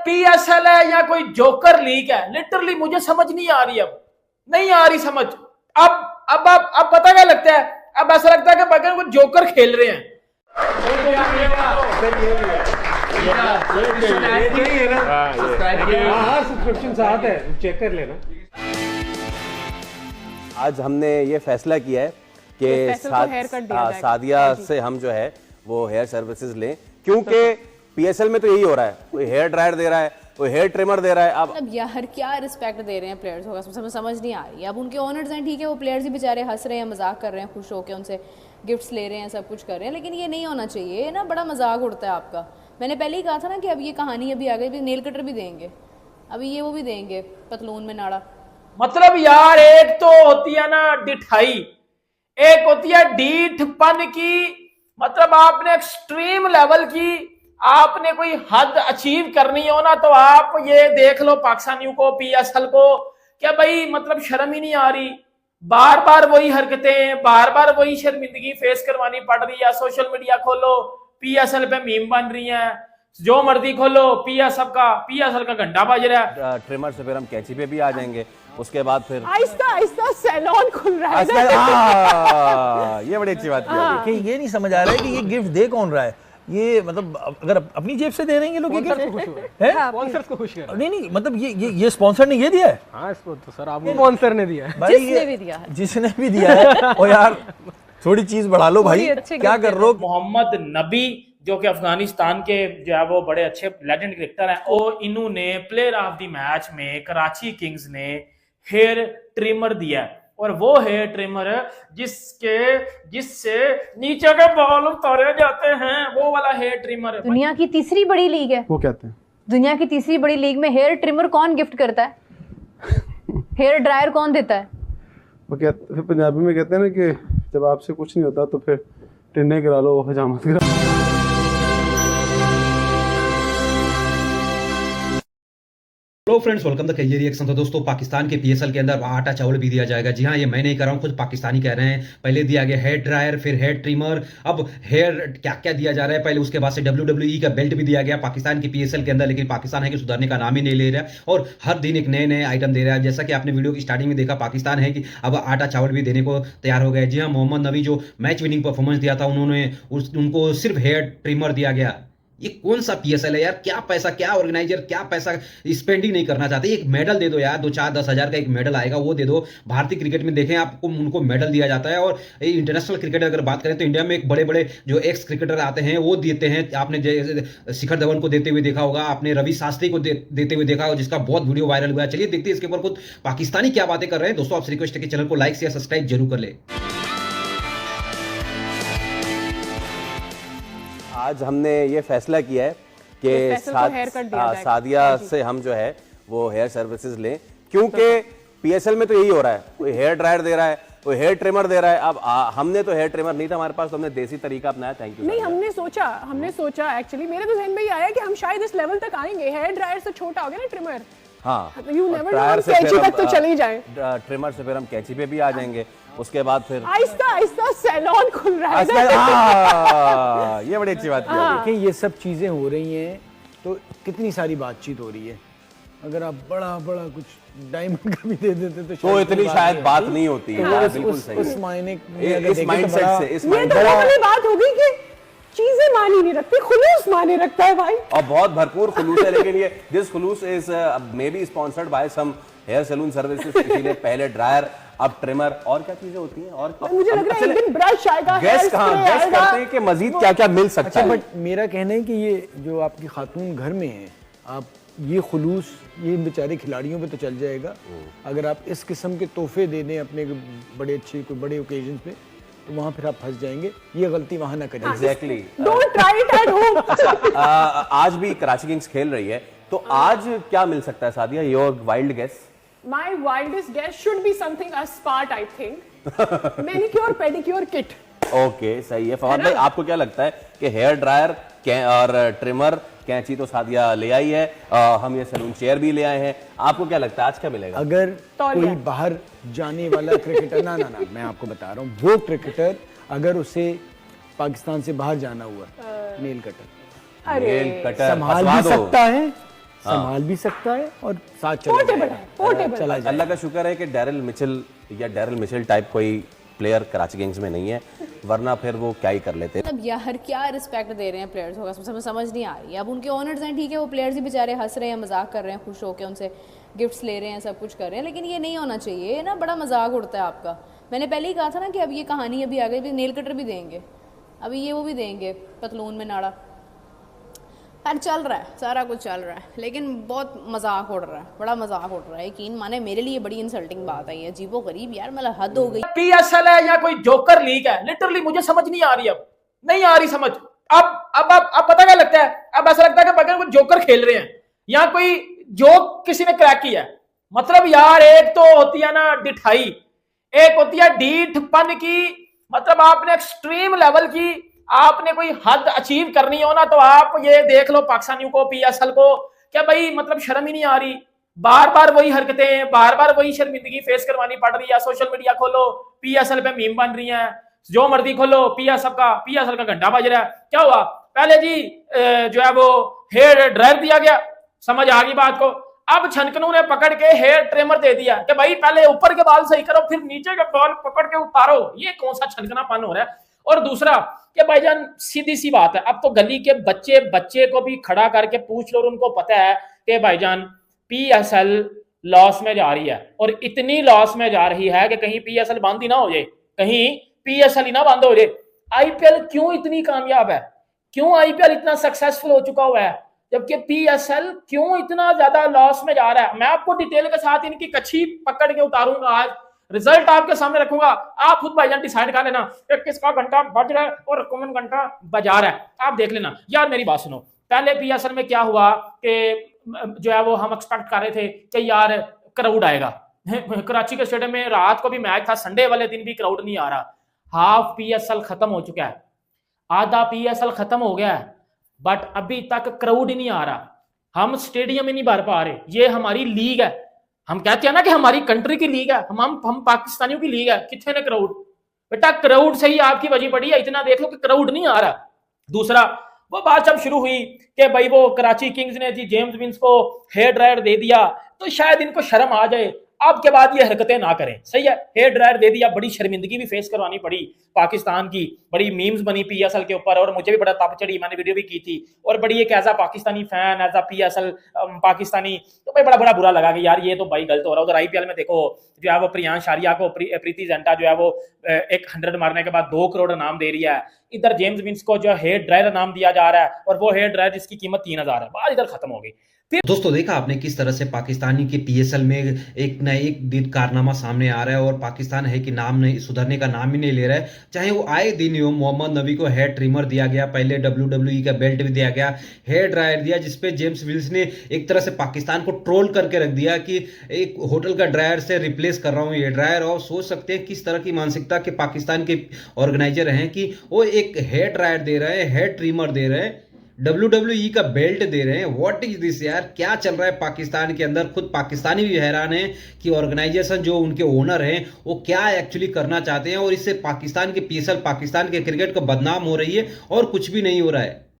PSL है या कोई जोकर लीग है, लिटरली मुझे समझ नहीं आ रही, अब नहीं आ रही समझ। अब पता क्या लगता है, अब ऐसा लगता है कि बगैर वो जोकर खेल रहे हैं। सब्सक्रिप्शन साथ है, चेक कर लेना। आज हमने ये फैसला किया है कि सादिया से हम जो है वो हेयर सर्विसेज लें, क्योंकि पीएसएल में तो यही हो रहा है, कोई हेयर ड्रायर दे रहा है, कोई हेयर ट्रिमर दे रहा है। अब यार क्या रिस्पेक्ट दे रहे हैं प्लेयर्स को, समझ नहीं आ रही है। अब उनके ओनर्स हैं, ठीक है, वो प्लेयर्स ही बेचारे हंस रहे हैं, मजाक कर रहे हैं, खुश होकर उनसे गिफ्ट्स ले रहे हैं, सब कुछ कर रहे हैं, लेकिन ये नहीं होना चाहिए। ये ना बड़ा मजाक उड़ता है आपका। मैंने पहले ही कहा था ना कि अब ये कहानी अभी आ गई, अभी नेल कटर भी देंगे, अभी ये वो भी देंगे, पतलून में नाड़ा। मतलब यार एक तो होती है ना डिठाई, एक होती है डीठपन की, मतलब आपने एक्सट्रीम लेवल की, आपने कोई हद अचीव करनी हो ना, तो आप ये देख लो पाकिस्तानियों को, पीएसएल को, क्या भाई मतलब शर्म ही नहीं आ रही। बार बार वही हरकतें, बार बार वही शर्मिंदगी फेस करवानी पड़ रही है। सोशल मीडिया खोलो, पीएसएल पे मीम बन रही है, जो मर्जी खोलो पीएसएल का घंटा बज रहा है। ट्रिमर से फिर हम कैंची पे भी आ जाएंगे, उसके बाद फिर आहिस्ता आहिस्ता सैलून खुल रहा है। ये बड़ी अच्छी बात है। देखिए ये नहीं समझ आ रहा है कि ये गिफ्ट दे कौन रहा है। ये मतलब अगर अपनी जेब से दे रहे हैं लोग, ये गिफ्ट स्पॉन्सर्स को खुश कर। नहीं मतलब ये स्पॉन्सर ने ये दिया है। हाँ इसको तो सर आपको स्पॉन्सर ने दिया है, जिसने भी दिया है। और यार थोड़ी चीज बढ़ा लो भाई, क्या कर रहे हो। मोहम्मद नबी जो कि अफगानिस्तान के जो है वो बड़े अच्छे लेजेंड क्रिकेटर हैं, और इन्होंने प्लेयर ऑफ द मैच में कराची किंग्स ने हेयर ट्रिमर दिया, और वो हेयर ट्रिमर जिससे नीचे के बाल उतारे जाते हैं, वो वाला हेयर ट्रिमर। दुनिया की तीसरी बड़ी लीग है, वो कहते हैं दुनिया की तीसरी बड़ी लीग में हेयर ट्रिमर कौन गिफ्ट करता है? हेयर ड्रायर कौन देता है? वो कहते फिर पंजाबी में कहते हैं ना कि जब आपसे कुछ नहीं होता तो फिर टिन्ने गिरा लो, हजामत गिरा। Hello friends, welcome the career reaction. तो दोस्तों, पाकिस्तान के पीएसएल के अंदर आटा चावल भी दिया जाएगा। जी हाँ, ये मैं नहीं कर रहा हूँ, खुद पाकिस्तानी कह रहे हैं। पहले दिया गया हेयर ड्रायर, फिर हेयर ट्रिमर, अब हेयर क्या क्या दिया जा रहा है। पहले उसके बाद से WWE का बेल्ट भी दिया गया पाकिस्तान के पीएसएल के अंदर, लेकिन पाकिस्तान है कि सुधरने का नाम ही नहीं ले रहा है, और हर दिन एक नए नए आइटम दे रहा है। जैसा कि आपने वीडियो की स्टार्टिंग में देखा, पाकिस्तान है कि अब आटा चावल भी देने को तैयार हो गए। जी हाँ, मोहम्मद नबी जो मैच विनिंग परफॉर्मेंस दिया था, उनको सिर्फ हेयर ट्रिमर दिया गया। ये कौन सा पीएसएल है यार? क्या पैसा, क्या ऑर्गेनाइजर, क्या पैसा स्पेंडिंग नहीं करना चाहते। एक मेडल दे दो यार, 2-4-10 हजार का एक मेडल आएगा, वो दे दो। भारतीय क्रिकेट में देखें आपको, उनको मेडल दिया जाता है। और इंटरनेशनल क्रिकेट अगर बात करें तो इंडिया में एक बड़े बड़े जो एक्स क्रिकेटर आते हैं वो देते हैं। आपने शिखर धवन को देते हुए देखा होगा, आपने रवि शास्त्री को देते हुए देखा होगा, जिसका बहुत वीडियो वायरल हुआ है। चलिए देखते हैं इसके ऊपर खुद पाकिस्तानी क्या बातें कर रहे हैं। दोस्तों आपसे रिक्वेस्ट है कि चैनल को लाइक शेयर सब्सक्राइब जरूर कर ले। आज हमने ये फैसला किया है कि सादिया से हम जो है वो हेयर सर्विसेज लें, क्योंकि पीएसएल में तो यही हो रहा है, कोई हेयर ड्रायर दे रहा है, कोई हेयर ट्रिमर दे रहा है। अब हमने तो हेयर ट्रिमर नहीं था हमारे पास, तो हमने देसी तरीका अपनाया। Thank you. नहीं, हमने सोचा एक्चुअली मेरे तो ज़हन में ही आया कि हम शायद इस लेवल तक आएंगे। हेयर ड्रायर से छोटा हो गया ना ट्रिमर। हाँ, यू नेवर नो, कैंची तक तो चले ही जाए। ट्रिमर से फिर हम कैंची पे भी आ जाएंगे, उसके बाद फिर आहिस्ता आहिस्ता सैलून खुल रहा है। ये बड़ी अच्छी बात है। देखिए ये सब चीजें हो रही हैं तो कितनी सारी बातचीत हो रही है। अगर आप बड़ा बड़ा कुछ डायमंड का भी दे देते तो इतनी शायद बात नहीं होती है। बिल्कुल सही। उस मायने इस माइंडसेट से ये तो वाली बात हो गई कि चीजें मानी नहीं रखती, खुलूस माने रखता है भाई, और बहुत भरपूर खुलूस है। लेकिन ये दिस खुलूस is may be sponsored by some hair salon services. इसीलिए पहले ड्रायर, अब ट्रिमर, और क्या चीजें होती हैं। और मुझे लग रहा है एक दिन ब्रश आएगा, गैस करते हैं कि मजीद क्या क्या मिल सकता है। बट मेरा कहना है कि ये जो आपकी खातून घर में है, आप ये खुलूस ये बेचारे खिलाड़ियों पे तो चल जाएगा। अगर आप इस किस्म के तोहफे दे दें अपने बड़े अच्छे कोई बड़े ओकेजन पे, तो वहां फिर आप फंस जाएंगे। ये गलती वहां ना करें। Exactly. Don't try it at home. आज भी कराची किंग्स खेल रही है, तो आज क्या मिल सकता है Sadia? Your wild guess. My wildest guess should be something a spa type thing. Manicure, pedicure kit. Okay, सही है। फवाद भाई, आपको क्या लगता है कि हेयर ड्रायर और ट्रिमर, कैंची तो सादिया ले आई है, हम ये सैलून चेयर भी ले आए हैं, आपको क्या लगता है आज क्या मिलेगा? अगर कोई बाहर जाने वाला क्रिकेटर ना मैं आपको बता रहा हूँ, वो क्रिकेटर अगर उसे पाकिस्तान से बाहर जाना हुआ, नेल कटर नेल कटर संभाल भी सकता है, संभाल भी सकता है और साथ चला जाए। अल्लाह का शुक्र है कि डैरिल मिचेल टाइप कोई प्लेयर कराची किंग्स में नहीं है, वरना फिर वो क्या ही कर लेते। अब यार क्या रिस्पेक्ट दे रहे हैं प्लेयर्स को, कसम समझ नहीं आ रही है। अब उनके ओनर्स हैं ठीक है, वो प्लेयर्स ही बेचारे हंस रहे हैं, मजाक कर रहे हैं, खुश होकर उनसे गिफ्ट्स ले रहे हैं, सब कुछ कर रहे हैं, लेकिन ये नहीं होना चाहिए। ये ना बड़ा मजाक उड़ता है आपका। मैंने पहले ही कहा था ना कि अब ये कहानी अभी आ गई, अभी नेल कटर भी देंगे, अभी ये वो भी देंगे, पतलून में नाड़ा। खैर चल रहा है, सारा कुछ चल रहा है, लेकिन बहुत मजाक उड़ रहा है, बड़ा मजाक उड़ रहा है। यकीन माने मेरे लिए बड़ी इंसल्टिंग बात है ये, अजीबो गरीब यार, मतलब हद हो गई। पीएसएल है या कोई जोकर लीग है, लिटरली मुझे समझ नहीं आ रही, अब नहीं आ रही समझ। अब पता क्या लगता है, अब ऐसा लगता है कि बगैर कोई जोकर खेल रहे हैं या कोई जोक किसी ने क्रैक किया है। मतलब यार एक तो होती है ना डिठाई, एक होती है डीठपन की, मतलब आपने एक्सट्रीम लेवल की आपने कोई हद अचीव करनी हो ना, तो आप ये देख लो पाकिस्तानियों को, पीएसएल को, क्या भाई मतलब शर्म ही नहीं आ रही। बार बार वही हरकतें, बार बार वही शर्मिंदगी फेस करवानी पड़ रही है। सोशल मीडिया खोलो, पीएसएल पे मीम बन रही है, जो मर्जी खोलो पीएसएल का घंटा बज रहा है। क्या हुआ, पहले जी जो है वो हेयर ड्रायर दिया गया, समझ आ गई बात को। अब छनकनू ने पकड़ के हेयर ट्रिमर दे दिया कि भाई पहले ऊपर के बाल सही करो, फिर नीचे के बाल पकड़ के उतारो। ये कौन सा छनकनापन हो रहा है। और दूसरा कि भाईजान सीधी सी बात है, अब तो गली के बच्चे को भी खड़ा करके पूछ लो, उनको पता है कि भाईजान पीएसएल लॉस में जा रही है, और इतनी लॉस में जा रही है कि कहीं पीएसएल बंद ही ना हो जाए, कहीं पीएसएल ही ना बंद हो जाए। आईपीएल क्यों इतनी कामयाब है, क्यों आईपीएल इतना सक्सेसफुल हो चुका हुआ है, जबकि पीएसएल क्यों इतना ज्यादा लॉस में जा रहा है। मैं आपको डिटेल के साथ इनकी कच्ची पकड़ के उतारूंगा, आज रिजल्ट आपके सामने रखूंगा, आप खुद भाईजान डिसाइड कर लेना कि किसका घंटा बज रहा है और कौन घंटा बजा रहा है, आप देख लेना। यार मेरी बात सुनो, पहले पीएसएल में क्या हुआ कि जो है वो हम एक्सपेक्ट कर रहे थे कि यार क्राउड आएगा, कराची के स्टेडियम में रात को भी मैच था, संडे वाले दिन भी क्राउड नहीं आ रहा। हाफ पीएसएल खत्म हो चुका है, आधा पीएसएल खत्म हो गया है, बट अभी तक क्राउड ही नहीं आ रहा, हम स्टेडियम ही नहीं भर पा रहे। ये हमारी लीग है, हम कहते हैं ना कि हमारी कंट्री की लीग है, हम पाकिस्तानियों की लीग है, कितने ने क्राउड, बेटा क्राउड से ही आपकी वजह पड़ी है, इतना देख लो कि क्राउड नहीं आ रहा। दूसरा वो बात जब शुरू हुई कि भाई वो कराची किंग्स ने जी जेम्स विंस को हेयर ड्रायर दे दिया, तो शायद इनको शर्म आ जाए, अब के बाद ये हरकतें ना करें। सही है, हेयर ड्रायर दे दिया, बड़ी शर्मिंदगी भी फेस करवानी पड़ी पाकिस्तान की, बड़ी मीम्स बनी पीएसएल के ऊपर, और मुझे भी बड़ा तप चढ़ी, मैंने वीडियो भी की थी, और बड़ी एक as a Pakistani fan, as a PSL Pakistani, तो भाई बड़ा बुरा लगा कि यार ये तो भाई गलत हो रहा है। उधर आईपीएल में देखो जो है वो प्रियांश आर्या को प्रीति जिंटा जो है वो एक 100 मारने के बाद 2 करोड़ इनाम दे रही है, इधर जेम्स विंस को जो हेयर ड्रायर इनाम दिया जा रहा है, और वो हेयर ड्रायर जिसकी कीमत 3000 है, बात इधर खत्म हो गई। दोस्तों देखा आपने किस तरह से पाकिस्तानी के पीएसएल में एक न एक दिन कारनामा सामने आ रहा है, और पाकिस्तान है कि नाम नहीं सुधरने का नाम ही नहीं ले रहा है। चाहे वो आए दिन ही हो, मोहम्मद नबी को हेयर ट्रिमर दिया गया, पहले WWE का बेल्ट भी दिया गया, हेयर ड्रायर दिया, जिसपे जेम्स विल्स ने एक तरह से पाकिस्तान को ट्रोल करके रख दिया कि एक होटल का ड्रायर से रिप्लेस कर रहा हूं ये ड्रायर। और सोच सकते हैं किस तरह की मानसिकता के पाकिस्तान के ऑर्गेनाइजर हैं कि वो एक हेयर ड्रायर दे रहे हैं, हेयर ट्रिमर दे रहे हैं, WWE का बेल्ट दे रहे हैं। व्हाट इज दिस यार, क्या चल रहा है पाकिस्तान के अंदर। खुद पाकिस्तानी भी हैरान है कि ऑर्गेनाइजेशन जो उनके ओनर हैं वो क्या एक्चुअली करना चाहते हैं, और इससे पाकिस्तान के पीएसएल, पाकिस्तान के क्रिकेट को बदनाम हो रही है और कुछ भी नहीं हो रहा है।